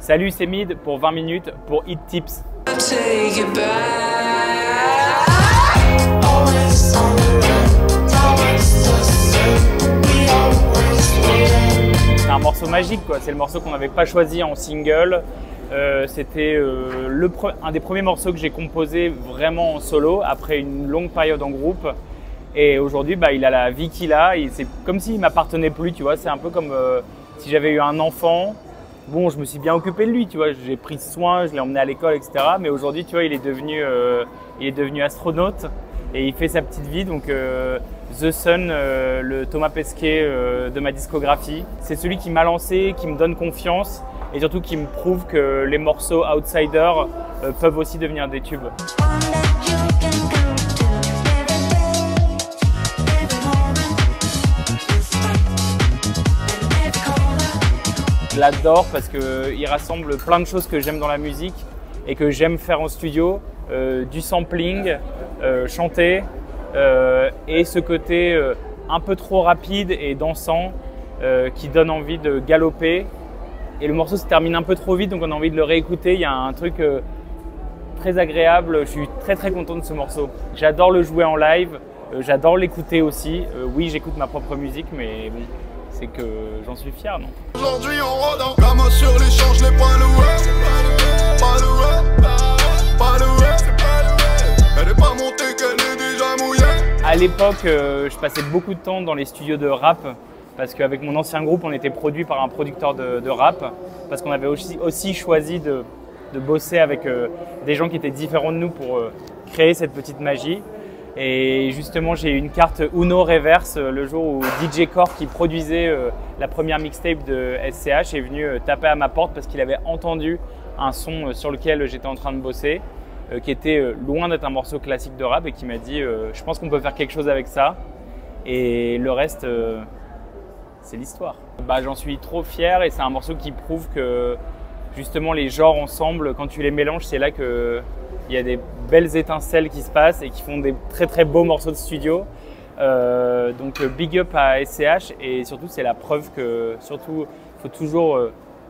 Salut, c'est Mid pour 20 minutes pour Hit Tips. C'est un morceau magique, quoi. C'est le morceau qu'on n'avait pas choisi en single. C'était un des premiers morceaux que j'ai composé vraiment en solo après une longue période en groupe. Et aujourd'hui, il a la vie qu'il a. C'est comme s'il m'appartenait plus, tu vois. C'est un peu comme si j'avais eu un enfant. Bon, je me suis bien occupé de lui, tu vois. J'ai pris soin, je l'ai emmené à l'école, etc. Mais aujourd'hui, tu vois, il est devenu astronaute et il fait sa petite vie. Donc, The Sun, le Thomas Pesquet de ma discographie, c'est celui qui m'a lancé, qui me donne confiance et surtout qui me prouve que les morceaux outsiders peuvent aussi devenir des tubes. Je l'adore parce qu'il rassemble plein de choses que j'aime dans la musique et que j'aime faire en studio, du sampling, chanter et ce côté un peu trop rapide et dansant qui donne envie de galoper. Et le morceau se termine un peu trop vite donc on a envie de le réécouter. Il y a un truc très agréable, je suis très content de ce morceau. J'adore le jouer en live, j'adore l'écouter aussi. Oui, j'écoute ma propre musique mais bon. C'est que j'en suis fier, non? Aujourd'hui on rôde comme sur l'échange, les points loués. Pas loué. Elle est pas montée qu'elle est déjà mouillée. À l'époque, je passais beaucoup de temps dans les studios de rap parce qu'avec mon ancien groupe, on était produit par un producteur de rap parce qu'on avait aussi choisi de bosser avec des gens qui étaient différents de nous pour créer cette petite magie. Et justement, j'ai eu une carte Uno Reverse le jour où DJ Core, qui produisait la première mixtape de SCH, est venu taper à ma porte parce qu'il avait entendu un son sur lequel j'étais en train de bosser, qui était loin d'être un morceau classique de rap et qui m'a dit je pense qu'on peut faire quelque chose avec ça. Et le reste, c'est l'histoire. J'en suis trop fier et c'est un morceau qui prouve que justement les genres ensemble, quand tu les mélanges, c'est là que il y a des belles étincelles qui se passent et qui font des très beaux morceaux de studio. Donc big up à SCH et surtout c'est la preuve que surtout il faut toujours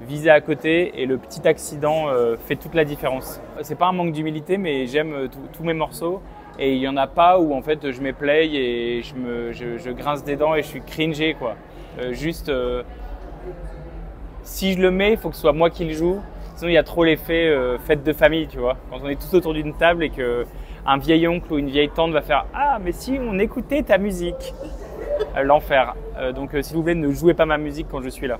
viser à côté et le petit accident fait toute la différence. C'est pas un manque d'humilité mais j'aime tous mes morceaux et il y en a pas où en fait je m'éplaye et je grince des dents et je suis cringé quoi. Si je le mets, il faut que ce soit moi qui le joue. Sinon, il y a trop l'effet fête de famille, tu vois. Quand on est tous autour d'une table et qu'un vieil oncle ou une vieille tante va faire « Ah, mais si on écoutait ta musique !» L'enfer. Donc, s'il vous plaît, ne jouez pas ma musique quand je suis là.